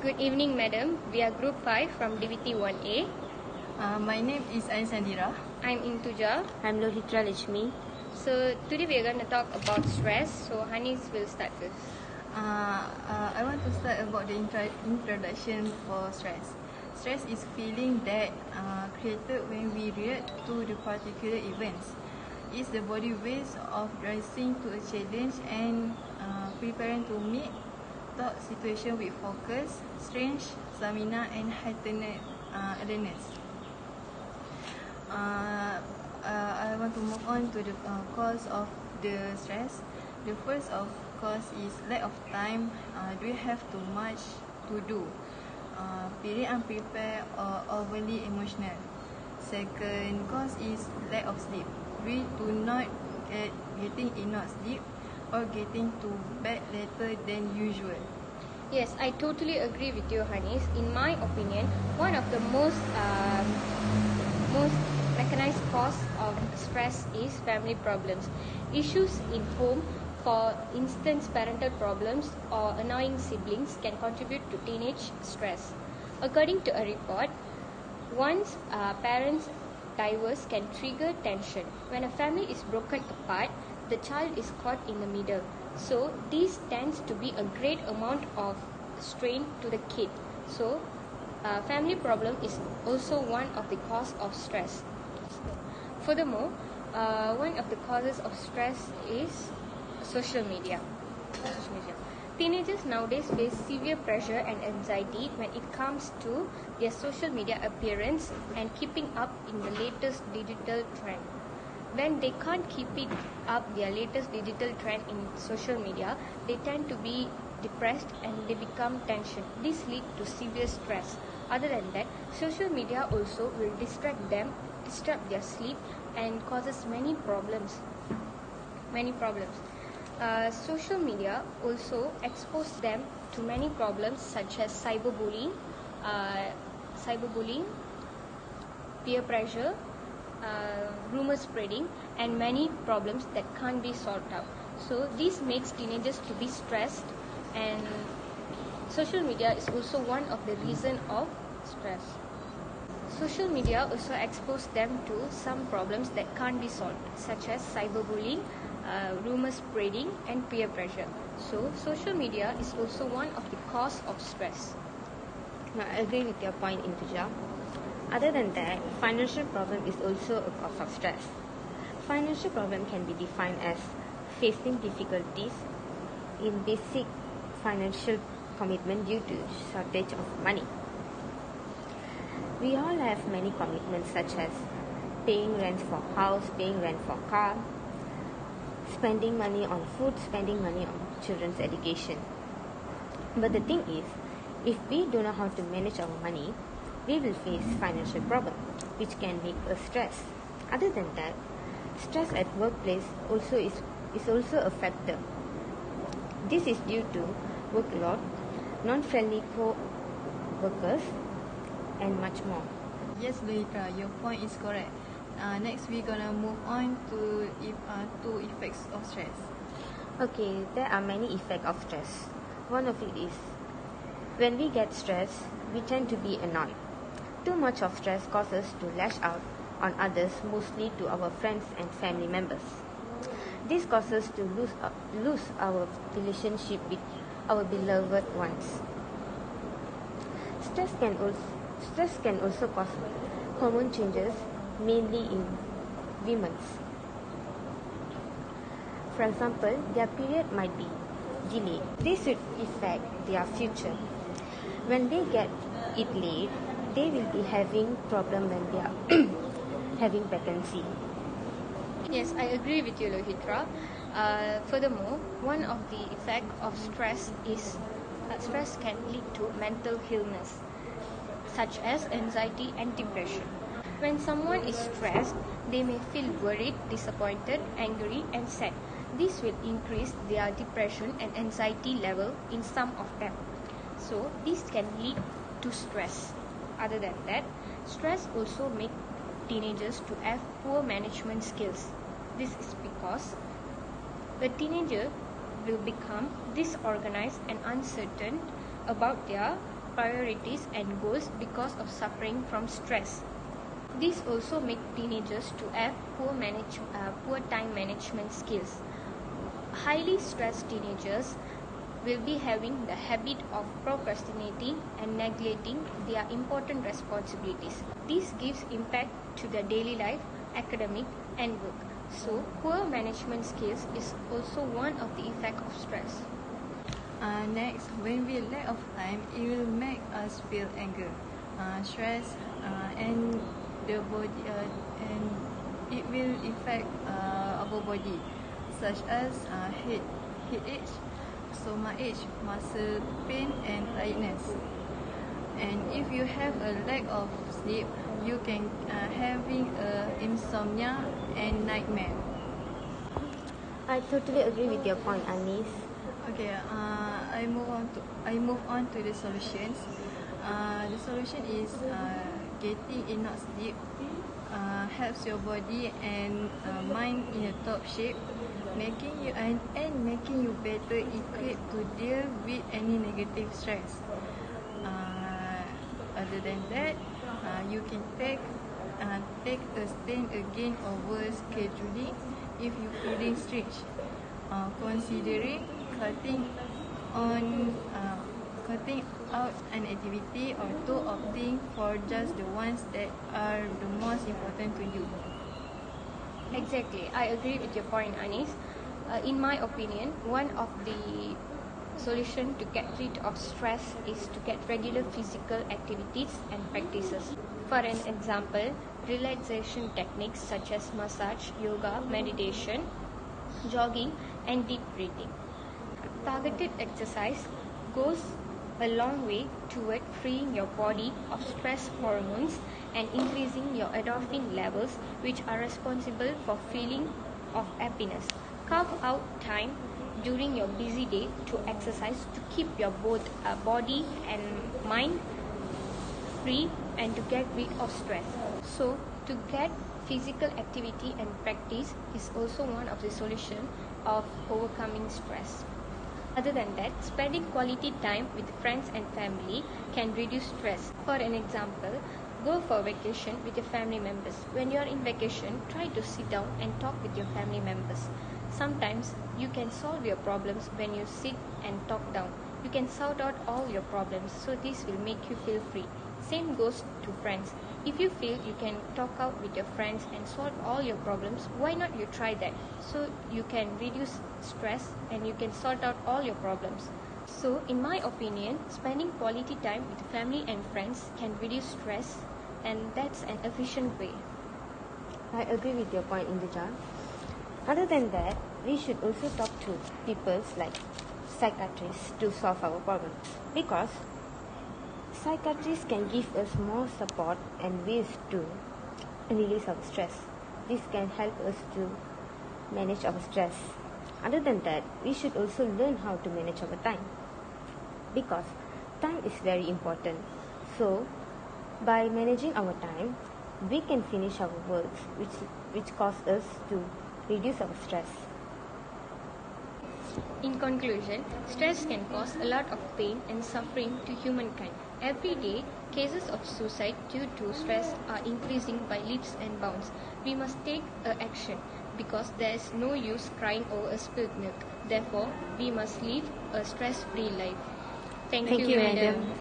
Good evening, madam. We are Group 5 from DVT 1A. My name is Nadhirah. I'm INTHUJA. I'm Lohitra Letchumie. So today we are going to talk about stress. So Hanis will start first. I want to start about the introduction for stress. Stress is feeling that created when we react to the particular events. It's the body ways of rising to a challenge and preparing to meet thought situation with focus, strength, stamina and heightened awareness. I want to move on to the cause of the stress. The first of cause is lack of time. Do we have too much to do? Feeling unprepared or overly emotional. Second cause is lack of sleep. We do not getting enough sleep or getting to bed later than usual. Yes, I totally agree with you, Hanis. In my opinion, one of the most recognized cause of stress is family problems. Issues in home, for instance, parental problems or annoying siblings can contribute to teenage stress. According to a report, once parents divorce can trigger tension. When a family is broken apart, the child is caught in the middle. So this tends to be a great amount of strain to the kid. So family problem is also one of the cause of stress. Furthermore, one of the causes of stress is social media. Teenagers nowadays face severe pressure and anxiety when it comes to their social media appearance and keeping up in the latest digital trend. When they can't keep it up their latest digital trend in social media, they tend to be depressed and they become tension. This leads to severe stress. Other than that, social media also will distract them, disrupt their sleep and causes many problems. Social media also expose them to many problems such as cyberbullying, peer pressure, rumor spreading and many problems that can't be solved out. So this makes teenagers to be stressed, and social media is also one of the reason of stress. Social media also expose them to some problems that can't be solved, such as cyberbullying, rumor spreading and peer pressure. So social media is also one of the cause of stress. Now, I agree with your point, INTHUJA. Other than that, financial problem is also a cause of stress. Financial problem can be defined as facing difficulties in basic financial commitment due to shortage of money. We all have many commitments such as paying rent for house, paying rent for car, spending money on food, spending money on children's education. But the thing is, if we don't know how to manage our money, we will face financial problem, which can make us stress. Other than that, stress at workplace also is also a factor. This is due to workload, non-friendly co-workers, and much more. Yes, Lohitra, your point is correct. Next, we're gonna move on to effects of stress. Okay, there are many effects of stress. One of it is when we get stressed, we tend to be annoyed. Too much of stress causes to lash out on others, mostly to our friends and family members. This causes to lose our relationship with our beloved ones. Stress can also cause hormone changes, mainly in women. For example, their period might be delayed. This would affect their future. When they get it late, they will be having problem when they are having pregnancy. Yes, I agree with you, Lohitra. Furthermore, one of the effect of stress is stress can lead to mental illness, such as anxiety and depression. When someone is stressed, they may feel worried, disappointed, angry, and sad. This will increase their depression and anxiety level in some of them. So this can lead to stress. Other than that, stress also makes teenagers to have poor management skills. This is because the teenager will become disorganized and uncertain about their priorities and goals because of suffering from stress. These also make teenagers to have poor time management skills. Highly stressed teenagers will be having the habit of procrastinating and neglecting their important responsibilities. This gives impact to their daily life, academic and work. So, poor management skills is also one of the effects of stress. Next, when we lack of time, it will make us feel anger, stress, and the body, and it will affect our body, such as headache, stomachache, muscle pain, and tiredness. And if you have a lack of sleep, you can having insomnia and nightmare. I totally agree with your point, Anis. Okay, I move on to the solutions. The solution is getting enough sleep helps your body and mind in a top shape, making you better equipped to deal with any negative stress. Other than that, you can take a stand again over scheduling if you feeling stretched. Considering cutting out an activity or two, opting for just the ones that are the most important to you. Exactly, I agree with your point, Anis. In my opinion, one of the solution to get rid of stress is to get regular physical activities and practices. For an example, relaxation techniques such as massage, yoga, meditation, jogging, and deep breathing. Targeted exercise goes a long way toward freeing your body of stress hormones and increasing your endorphin levels, which are responsible for feeling of happiness. Carve out time during your busy day to exercise to keep your both body and mind free and to get rid of stress. So, to get physical activity and practice is also one of the solutions of overcoming stress. Other than that, spending quality time with friends and family can reduce stress. For an example, go for vacation with your family members. When you are in vacation, try to sit down and talk with your family members. Sometimes you can solve your problems when you sit and talk down. You can sort out all your problems, so this will make you feel free. Same goes to friends. If you feel you can talk out with your friends and solve all your problems, why not you try that? So you can reduce stress and you can sort out all your problems. So in my opinion, spending quality time with family and friends can reduce stress, and that's an efficient way. I agree with your point, INTHUJA. Other than that, we should also talk to people like psychiatrists to solve our problems, because psychiatrists can give us more support and ways to release our stress. This can help us to manage our stress. Other than that, we should also learn how to manage our time, because time is very important. So, by managing our time, we can finish our works, which cause us to reduce our stress. In conclusion, stress can cause a lot of pain and suffering to humankind. Every day, cases of suicide due to stress are increasing by leaps and bounds. We must take action, because there is no use crying over a spilled milk. Therefore, we must live a stress-free life. Thank you, madam.